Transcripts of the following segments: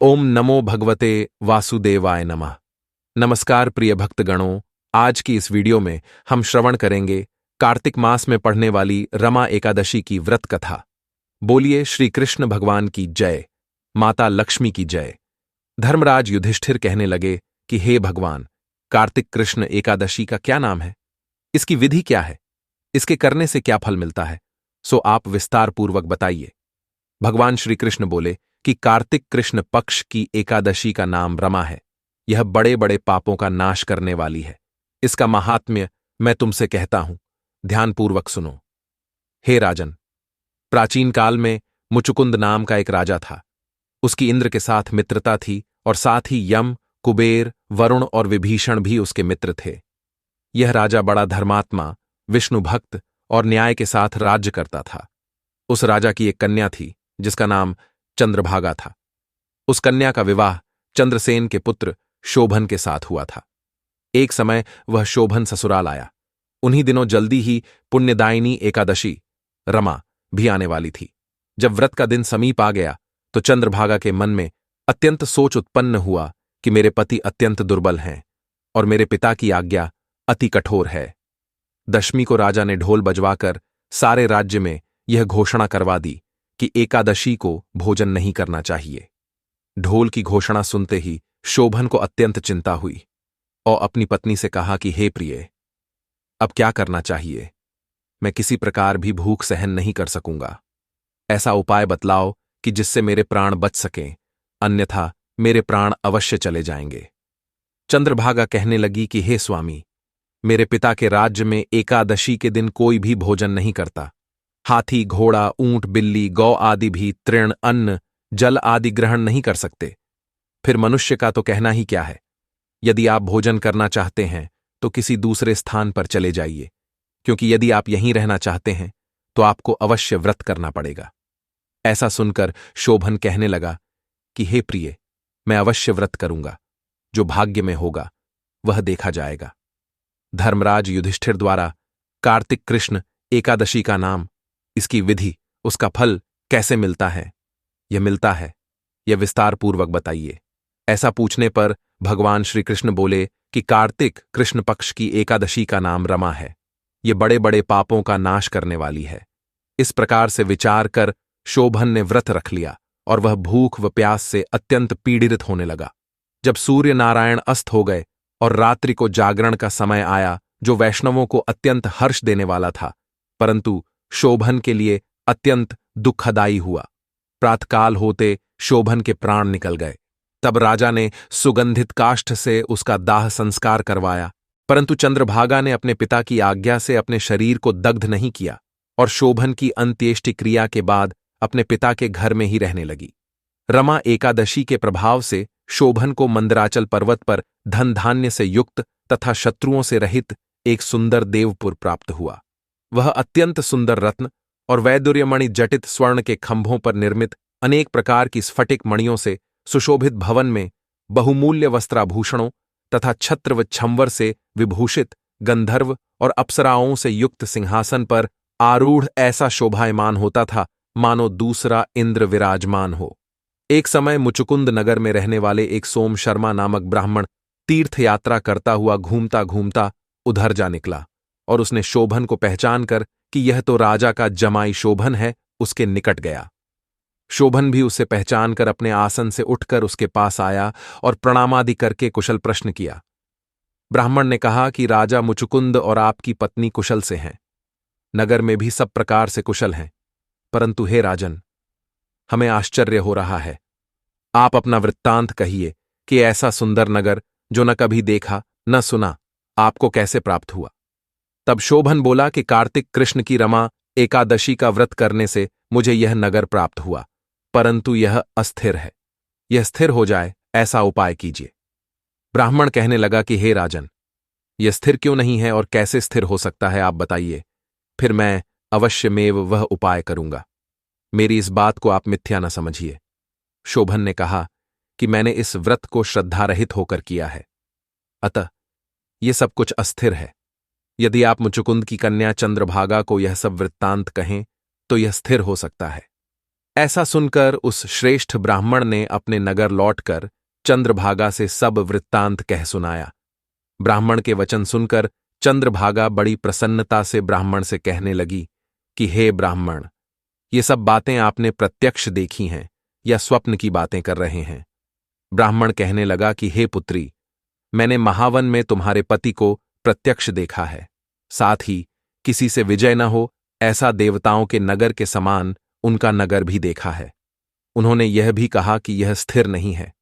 ओम नमो भगवते वासुदेवाय नमः। नमस्कार प्रिय भक्तगणों, आज की इस वीडियो में हम श्रवण करेंगे कार्तिक मास में पढ़ने वाली रमा एकादशी की व्रत कथा। बोलिए श्री कृष्ण भगवान की जय, माता लक्ष्मी की जय। धर्मराज युधिष्ठिर कहने लगे कि हे भगवान, कार्तिक कृष्ण एकादशी का क्या नाम है? इसकी विधि क्या है? इसके करने से क्या फल मिलता है? सो आप विस्तार पूर्वक बताइए। भगवान श्री कृष्ण बोले कि कार्तिक कृष्ण पक्ष की एकादशी का नाम रमा है। यह बड़े बड़े पापों का नाश करने वाली है। इसका महात्म्य मैं तुमसे कहता हूं, ध्यानपूर्वक सुनो। हे राजन, प्राचीन काल में मुचुकुंद नाम का एक राजा था। उसकी इंद्र के साथ मित्रता थी और साथ ही यम, कुबेर, वरुण और विभीषण भी उसके मित्र थे। यह राजा बड़ा धर्मात्मा, विष्णु भक्त और न्याय के साथ राज्य करता था। उस राजा की एक कन्या थी जिसका नाम चंद्रभागा था। उस कन्या का विवाह चंद्रसेन के पुत्र शोभन के साथ हुआ था। एक समय वह शोभन ससुराल आया। उन्हीं दिनों जल्दी ही पुण्यदायिनी एकादशी रमा भी आने वाली थी। जब व्रत का दिन समीप आ गया तो चंद्रभागा के मन में अत्यंत सोच उत्पन्न हुआ कि मेरे पति अत्यंत दुर्बल हैं और मेरे पिता की आज्ञा अति कठोर है। दशमी को राजा ने ढोल बजवाकर सारे राज्य में यह घोषणा करवा दी कि एकादशी को भोजन नहीं करना चाहिए। ढोल की घोषणा सुनते ही शोभन को अत्यंत चिंता हुई और अपनी पत्नी से कहा कि हे प्रिय, अब क्या करना चाहिए? मैं किसी प्रकार भी भूख सहन नहीं कर सकूंगा। ऐसा उपाय बतलाओ कि जिससे मेरे प्राण बच सकें, अन्यथा मेरे प्राण अवश्य चले जाएंगे। चंद्रभागा कहने लगी कि हे स्वामी, मेरे पिता के राज्य में एकादशी के दिन कोई भी भोजन नहीं करता। हाथी, घोड़ा, ऊंट, बिल्ली, गौ आदि भी तृण, अन्न, जल आदि ग्रहण नहीं कर सकते। फिर मनुष्य का तो कहना ही क्या है। यदि आप भोजन करना चाहते हैं तो किसी दूसरे स्थान पर चले जाइए, क्योंकि यदि आप यहीं रहना चाहते हैं तो आपको अवश्य व्रत करना पड़ेगा। ऐसा सुनकर शोभन कहने लगा कि हे प्रिय, मैं अवश्य व्रत करूंगा। जो भाग्य में होगा वह देखा जाएगा। धर्मराज युधिष्ठिर द्वारा कार्तिक कृष्ण एकादशी का नाम, इसकी विधि, उसका फल कैसे मिलता है? यह विस्तार पूर्वक बताइए। ऐसा पूछने पर भगवान श्री कृष्ण बोले कि कार्तिक कृष्ण पक्ष की एकादशी का नाम रमा है। यह बड़े बड़े पापों का नाश करने वाली है। इस प्रकार से विचार कर शोभन ने व्रत रख लिया और वह भूख व प्यास से अत्यंत पीड़ित होने लगा। जब सूर्य नारायण अस्त हो गए और रात्रि को जागरण का समय आया, जो वैष्णवों को अत्यंत हर्ष देने वाला था, परंतु शोभन के लिए अत्यंत दुखदायी हुआ। प्रातकाल होते शोभन के प्राण निकल गए। तब राजा ने सुगंधित काष्ठ से उसका दाह संस्कार करवाया, परंतु चंद्रभागा ने अपने पिता की आज्ञा से अपने शरीर को दग्ध नहीं किया और शोभन की अंत्येष्टि क्रिया के बाद अपने पिता के घर में ही रहने लगी। रमा एकादशी के प्रभाव से शोभन को मंदराचल पर्वत पर धन धान्य से युक्त तथा शत्रुओं से रहित एक सुंदर देवपुर प्राप्त हुआ। वह अत्यंत सुंदर रत्न और वैदुर्यमणि जटित स्वर्ण के खंभों पर निर्मित अनेक प्रकार की स्फटिक मणियों से सुशोभित भवन में बहुमूल्य वस्त्राभूषणों तथा छत्र व छंवर से विभूषित गंधर्व और अप्सराओं से युक्त सिंहासन पर आरूढ़ ऐसा शोभायमान होता था मानो दूसरा इंद्र विराजमान हो। एक समय मुचुकुंद नगर में रहने वाले एक सोम शर्मा नामक ब्राह्मण तीर्थ यात्रा करता हुआ घूमता घूमता उधर जा निकला और उसने शोभन को पहचान कर कि यह तो राजा का जमाई शोभन है, उसके निकट गया। शोभन भी उसे पहचान कर अपने आसन से उठकर उसके पास आया और प्रणामादि करके कुशल प्रश्न किया। ब्राह्मण ने कहा कि राजा मुचुकुंद और आपकी पत्नी कुशल से हैं। नगर में भी सब प्रकार से कुशल हैं, परंतु हे राजन, हमें आश्चर्य हो रहा है। आप अपना वृत्तांत कहिए कि ऐसा सुंदर नगर जो न कभी देखा न सुना, आपको कैसे प्राप्त हुआ? तब शोभन बोला कि कार्तिक कृष्ण की रमा एकादशी का व्रत करने से मुझे यह नगर प्राप्त हुआ, परंतु यह अस्थिर है। यह स्थिर हो जाए ऐसा उपाय कीजिए। ब्राह्मण कहने लगा कि हे राजन, यह स्थिर क्यों नहीं है और कैसे स्थिर हो सकता है, आप बताइए, फिर मैं अवश्यमेव वह उपाय करूंगा। मेरी इस बात को आप मिथ्या न समझिए। शोभन ने कहा कि मैंने इस व्रत को श्रद्धारहित होकर किया है, अतः यह सब कुछ अस्थिर है। यदि आप मुचुकुंद की कन्या चंद्रभागा को यह सब वृत्तांत कहें तो यह स्थिर हो सकता है। ऐसा सुनकर उस श्रेष्ठ ब्राह्मण ने अपने नगर लौटकर चंद्रभागा से सब वृत्तांत कह सुनाया। ब्राह्मण के वचन सुनकर चंद्रभागा बड़ी प्रसन्नता से ब्राह्मण से कहने लगी कि हे ब्राह्मण, ये सब बातें आपने प्रत्यक्ष देखी हैं या स्वप्न की बातें कर रहे हैं? ब्राह्मण कहने लगा कि हे पुत्री, मैंने महावन में तुम्हारे पति को प्रत्यक्ष देखा है। साथ ही किसी से विजय न हो ऐसा देवताओं के नगर के समान उनका नगर भी देखा है। उन्होंने यह भी कहा कि यह स्थिर नहीं है।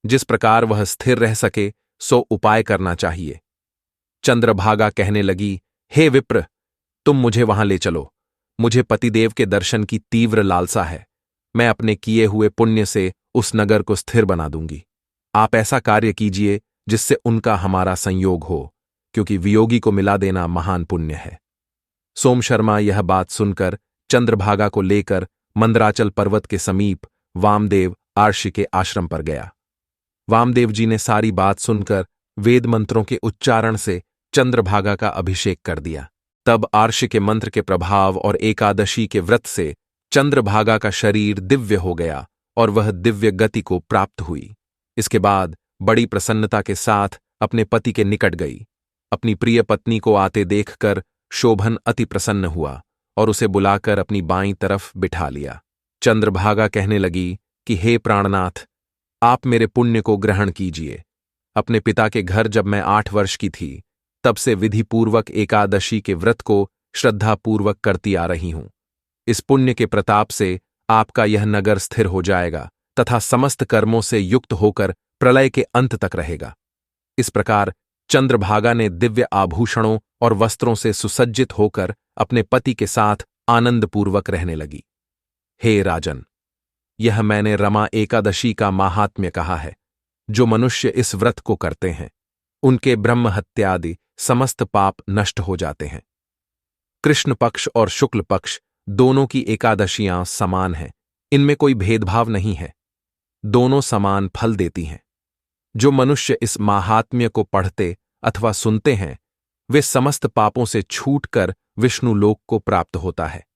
जिस प्रकार वह स्थिर रह सके सो उपाय करना चाहिए। चंद्रभागा कहने लगी, हे विप्र, तुम मुझे वहां ले चलो। मुझे पतिदेव के दर्शन की तीव्र लालसा है। मैं अपने किए हुए पुण्य से उस नगर को स्थिर बना दूंगी। आप ऐसा कार्य कीजिए जिससे उनका हमारा संयोग हो, क्योंकि वियोगी को मिला देना महान पुण्य है। सोम शर्मा यह बात सुनकर चंद्रभागा को लेकर मंदराचल पर्वत के समीप वामदेव आर्षि के आश्रम पर गया। वामदेव जी ने सारी बात सुनकर वेद मंत्रों के उच्चारण से चंद्रभागा का अभिषेक कर दिया। तब आर्षि के मंत्र के प्रभाव और एकादशी के व्रत से चंद्रभागा का शरीर दिव्य हो गया और वह दिव्य गति को प्राप्त हुई। इसके बाद बड़ी प्रसन्नता के साथ अपने पति के निकट गई। अपनी प्रिय पत्नी को आते देखकर शोभन अति प्रसन्न हुआ और उसे बुलाकर अपनी बाईं तरफ बिठा लिया। चंद्रभागा कहने लगी कि हे प्राणनाथ, आप मेरे पुण्य को ग्रहण कीजिए। अपने पिता के घर जब मैं 8 वर्ष की थी, तब से विधिपूर्वक एकादशी के व्रत को श्रद्धापूर्वक करती आ रही हूं। इस पुण्य के प्रताप से आपका यह नगर स्थिर हो जाएगा तथा समस्त कर्मों से युक्त होकर प्रलय के अंत तक रहेगा। इस प्रकार चंद्रभागा ने दिव्य आभूषणों और वस्त्रों से सुसज्जित होकर अपने पति के साथ आनंदपूर्वक रहने लगी। हे राजन, यह मैंने रमा एकादशी का माहात्म्य कहा है। जो मनुष्य इस व्रत को करते हैं, उनके ब्रह्म हत्यादि समस्त पाप नष्ट हो जाते हैं। कृष्ण पक्ष और शुक्ल पक्ष दोनों की एकादशियां समान हैं। इनमें कोई भेदभाव नहीं है। दोनों समान फल देती हैं। जो मनुष्य इस माहात्म्य को पढ़ते अथवा सुनते हैं, वे समस्त पापों से छूटकर विष्णु लोक को प्राप्त होता है।